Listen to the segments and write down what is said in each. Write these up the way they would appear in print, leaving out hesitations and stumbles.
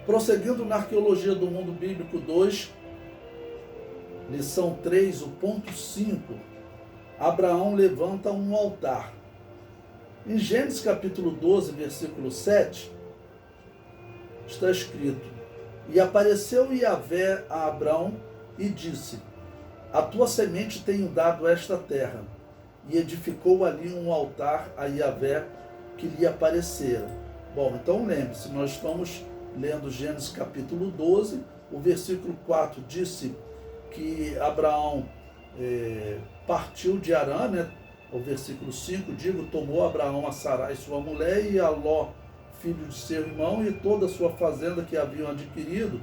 Prosseguindo na Arqueologia do Mundo Bíblico 2, lição 3, o ponto 5, Abraão levanta um altar. Em Gênesis capítulo 12, versículo 7, está escrito: E apareceu Yahvé a Abraão e disse: A tua semente tenho dado esta terra. E edificou ali um altar a Yahvé que lhe aparecera. Bom, então lembre-se, nós estamos lendo Gênesis capítulo 12, o versículo 4 disse que Abraão partiu de Harã, né? O versículo 5, tomou Abraão a Sarai sua mulher e a Ló, filho de seu irmão, e toda a sua fazenda que haviam adquirido,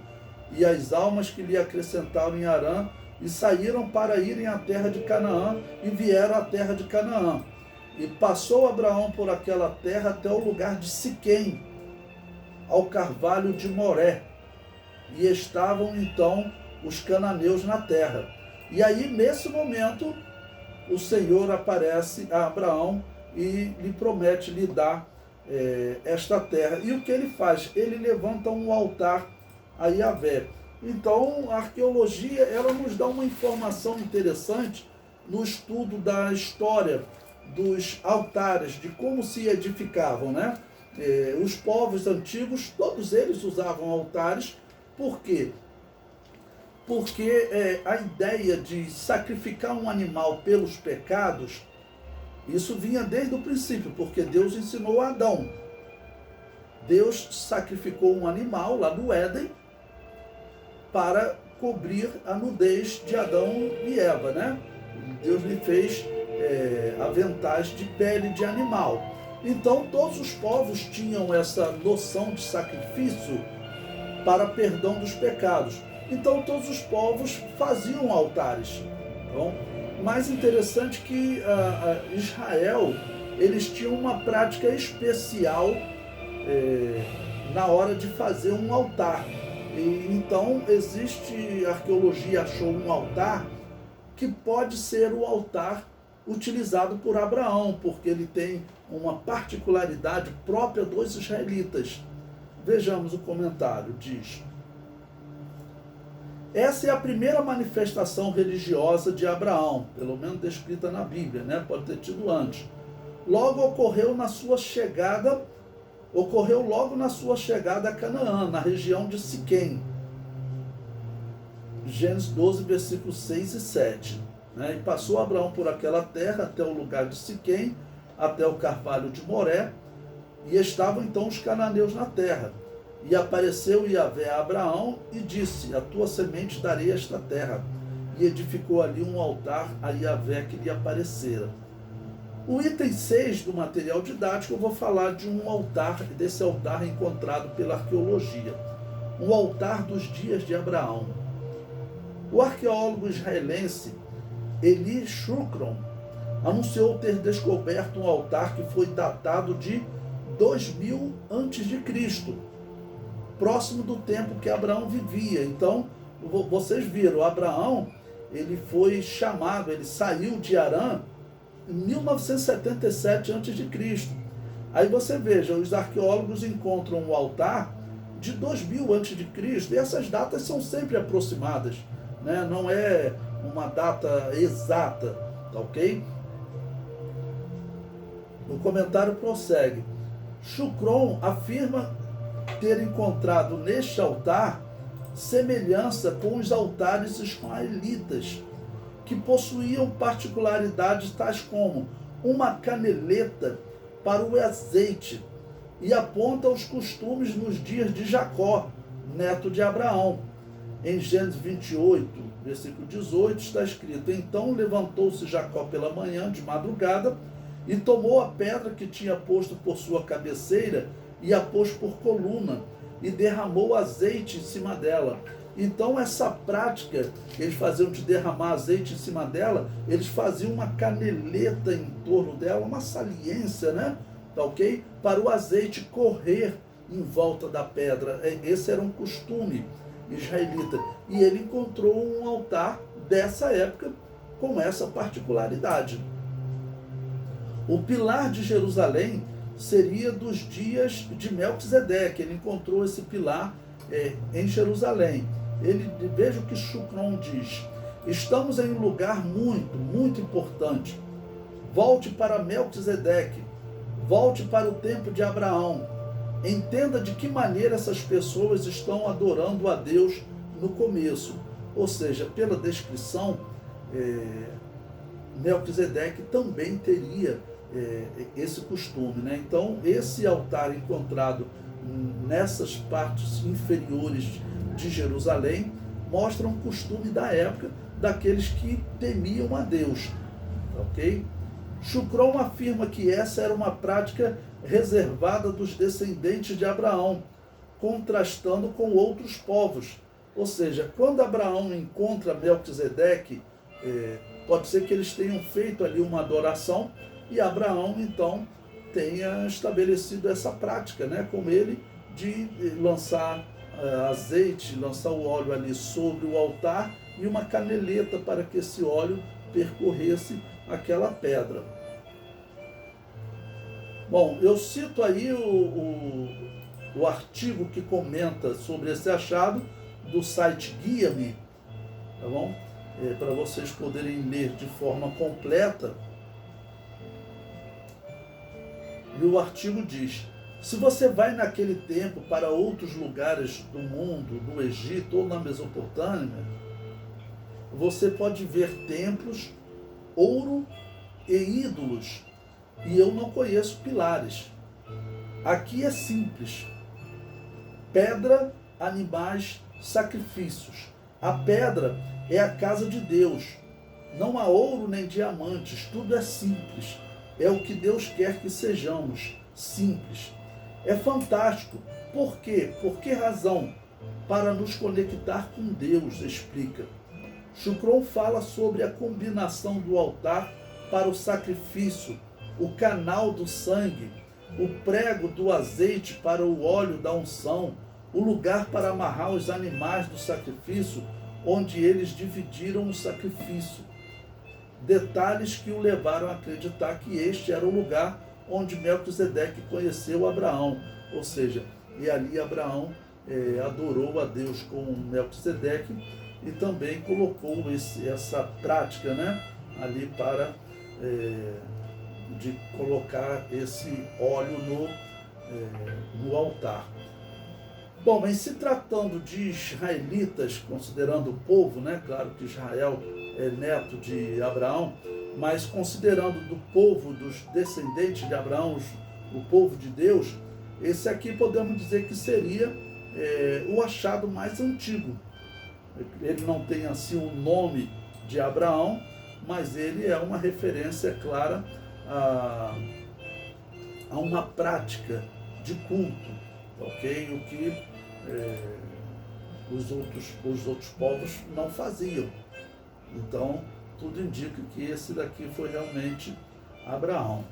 e as almas que lhe acrescentaram em Harã, e saíram para irem à terra de Canaã, e vieram à terra de Canaã. E passou Abraão por aquela terra até o lugar de Siquém, ao carvalho de Moré. E estavam então os cananeus na terra. E aí, nesse momento, o Senhor aparece a Abraão e lhe promete lhe dar esta terra. E o que ele faz? Ele levanta um altar a Yahvé. Então, a arqueologia, ela nos dá uma informação interessante no estudo da história dos altares, de como se edificavam, né? Os povos antigos, todos eles usavam altares. Por quê? Porque a ideia de sacrificar um animal pelos pecados, isso vinha desde o princípio, porque Deus ensinou a Adão. Deus sacrificou um animal lá no Éden para cobrir a nudez de Adão e Eva, né? Deus lhe fez aventais de pele de animal. Então todos os povos tinham essa noção de sacrifício para perdão dos pecados. Então todos os povos faziam altares. Então, mais interessante que Israel, eles tinham uma prática especial na hora de fazer um altar. E, então a arqueologia achou um altar que pode ser o altar utilizado por Abraão, porque ele tem uma particularidade própria dos israelitas. Vejamos o comentário, diz: essa é a primeira manifestação religiosa de Abraão, pelo menos descrita na Bíblia, né? Pode ter tido antes. Ocorreu logo na sua chegada a Canaã, na região de Siquém. Gênesis 12, versículos 6 e 7. Né? E passou Abraão por aquela terra até o lugar de Siquém, até o carvalho de Moré, e estavam então os cananeus na terra. E apareceu Yahvé a Abraão e disse: A tua semente darei esta terra. E edificou ali um altar a Yahvé que lhe aparecera. O item 6 do material didático, eu vou falar de um altar, desse altar encontrado pela arqueologia. Um altar dos dias de Abraão. O arqueólogo israelense Eli Shukron anunciou ter descoberto um altar que foi datado de 2000 a.C., próximo do tempo que Abraão vivia. Então, vocês viram, Abraão, ele foi chamado, ele saiu de Harã em 1977 a.C. Aí você veja, os arqueólogos encontram um altar de 2000 a.C., e essas datas são sempre aproximadas, né? Não é uma data exata, tá ok? O comentário prossegue. Shukron afirma ter encontrado neste altar semelhança com os altares ismaelitas, que possuíam particularidades tais como uma caneleta para o azeite, e aponta os costumes nos dias de Jacó, neto de Abraão. Em Gênesis 28, versículo 18, está escrito: Então levantou-se Jacó pela manhã, de madrugada, e tomou a pedra que tinha posto por sua cabeceira, e a pôs por coluna, e derramou azeite em cima dela. Então essa prática, eles faziam de derramar azeite em cima dela, eles faziam uma caneleta em torno dela, uma saliência, né? Tá ok? Para o azeite correr em volta da pedra. Esse era um costume israelita. E ele encontrou um altar dessa época com essa particularidade. O pilar de Jerusalém seria dos dias de Melquisedeque. Ele encontrou esse pilar em Jerusalém. Veja o que Shukron diz: estamos em um lugar muito, muito importante. Volte para Melquisedeque, volte para o tempo de Abraão. Entenda de que maneira essas pessoas estão adorando a Deus no começo. Ou seja, pela descrição, Melquisedeque também teria esse costume, né? Então, esse altar encontrado nessas partes inferiores de Jerusalém mostra um costume da época daqueles que temiam a Deus, ok? Shukron afirma que essa era uma prática reservada dos descendentes de Abraão, contrastando com outros povos. Ou seja, quando Abraão encontra Melquisedeque, pode ser que eles tenham feito ali uma adoração e Abraão, então, tenha estabelecido essa prática, né, com ele, de lançar azeite, lançar o óleo ali sobre o altar e uma caneleta para que esse óleo percorresse aquela pedra. Bom, eu cito aí o artigo que comenta sobre esse achado do site Guia-me, tá bom? Para vocês poderem ler de forma completa. E o artigo diz: se você vai naquele tempo para outros lugares do mundo, no Egito ou na Mesopotâmia, você pode ver templos, ouro e ídolos, e eu não conheço pilares. Aqui é simples: pedra, animais, sacrifícios. A pedra é a casa de Deus. Não há ouro nem diamantes, tudo é simples. É o que Deus quer que sejamos, simples. É fantástico. Por quê? Por que razão? Para nos conectar com Deus, explica. Shukron fala sobre a combinação do altar para o sacrifício, o canal do sangue, o prego do azeite para o óleo da unção, o lugar para amarrar os animais do sacrifício, onde eles dividiram o sacrifício. Detalhes que o levaram a acreditar que este era o lugar onde Melquisedeque conheceu Abraão. Ou seja, e ali Abraão adorou a Deus com Melquisedeque e também colocou essa prática, né, ali para de colocar esse óleo no altar. Bom, mas se tratando de israelitas, considerando o povo, né, claro que Israel é neto de Abraão, mas considerando do povo, dos descendentes de Abraão, o povo de Deus, esse aqui podemos dizer que seria o achado mais antigo. Ele não tem assim o nome de Abraão, mas ele é uma referência clara a uma prática de culto, ok? O que os outros povos não faziam. Então, tudo indica que esse daqui foi realmente Abraão.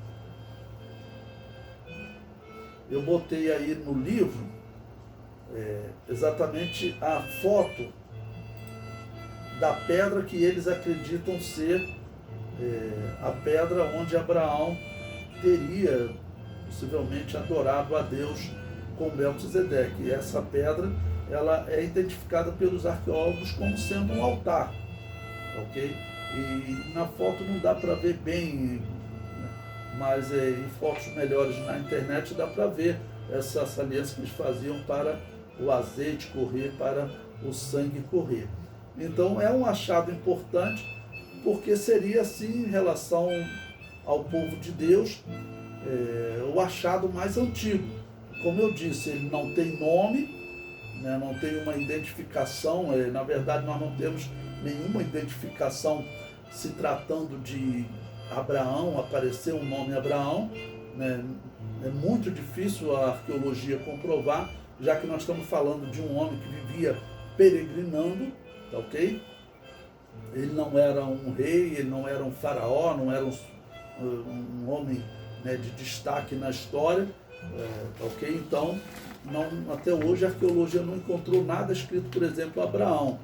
Eu botei aí no livro exatamente a foto da pedra que eles acreditam ser a pedra onde Abraão teria possivelmente adorado a Deus com Melquisedeque. E essa pedra, ela é identificada pelos arqueólogos como sendo um altar, ok? E na foto não dá para ver bem, mas em fotos melhores na internet dá para ver essa saliência que eles faziam para o azeite correr, para o sangue correr. Então é um achado importante, porque seria assim, em relação ao povo de Deus, o achado mais antigo. Como eu disse, ele não tem nome, né, não tem uma identificação, na verdade nós não temos nenhuma identificação se tratando de Abraão, aparecer um nome Abraão, né? É muito difícil a arqueologia comprovar, já que nós estamos falando de um homem que vivia peregrinando, tá ok? Ele não era um rei, ele não era um faraó, não era um homem, né, de destaque na história, tá ok? Então, até hoje a arqueologia não encontrou nada escrito, por exemplo, Abraão.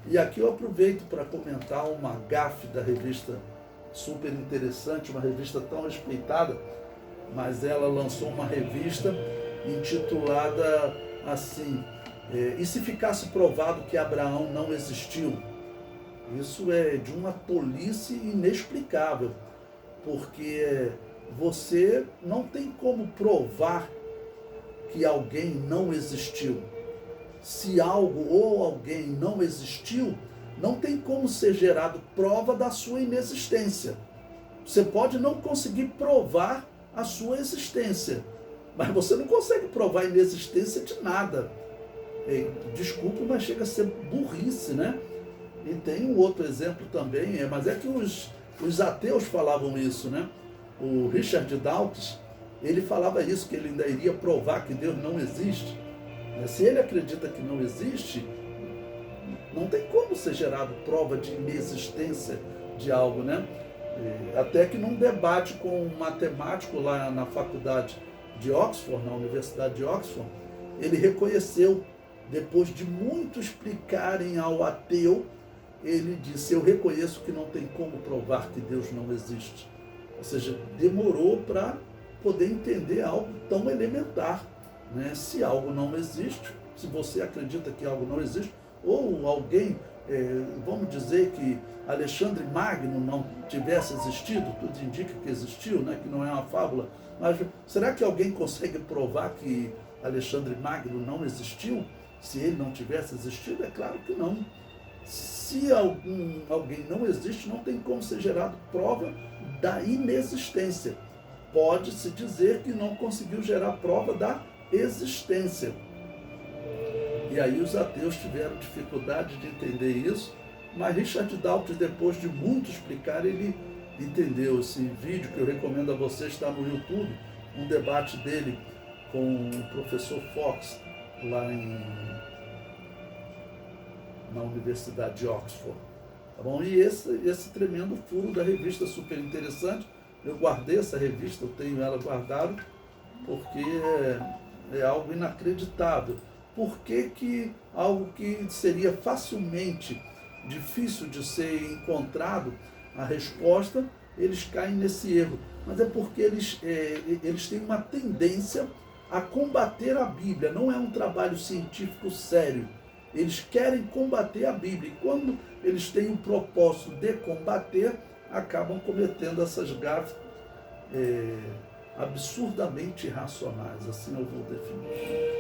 E aqui eu aproveito para comentar uma gafe da revista super interessante, uma revista tão respeitada, mas ela lançou uma revista intitulada assim, E se ficasse provado que Abraão não existiu? Isso é de uma tolice inexplicável, porque você não tem como provar que alguém não existiu. Se algo ou alguém não existiu, não tem como ser gerado prova da sua inexistência. Você pode não conseguir provar a sua existência, mas você não consegue provar a inexistência de nada. Desculpe, mas chega a ser burrice, né? E tem um outro exemplo também, mas é que os ateus falavam isso, né? O Richard Dawkins, ele falava isso, que ele ainda iria provar que Deus não existe. Se ele acredita que não existe, não tem como ser gerado prova de inexistência de algo, né? Até que num debate com um matemático lá na faculdade de Oxford, na Universidade de Oxford, ele reconheceu, depois de muito explicarem ao ateu, ele disse: eu reconheço que não tem como provar que Deus não existe. Ou seja, demorou para poder entender algo tão elementar, né? Se algo não existe, se você acredita que algo não existe, ou alguém, vamos dizer que Alexandre Magno não tivesse existido, tudo indica que existiu, né? Que não é uma fábula, mas será que alguém consegue provar que Alexandre Magno não existiu? Se ele não tivesse existido? É claro que não. Se alguém não existe, não tem como ser gerado prova da inexistência. Pode-se dizer que não conseguiu gerar prova da existência. E aí os ateus tiveram dificuldade de entender isso, mas Richard Dawkins, depois de muito explicar, ele entendeu. Esse vídeo que eu recomendo a você está no YouTube, um debate dele com o professor Fox, lá na Universidade de Oxford. Tá bom? E esse tremendo furo da revista, super interessante. Eu guardei essa revista, eu tenho ela guardada, porque é algo inacreditável. Por que algo que seria facilmente difícil de ser encontrado, a resposta, eles caem nesse erro? Mas é porque eles têm uma tendência a combater a Bíblia. Não é um trabalho científico sério. Eles querem combater a Bíblia. E quando eles têm o propósito de combater, acabam cometendo essas gafes absurdamente irracionais. Assim eu vou definir.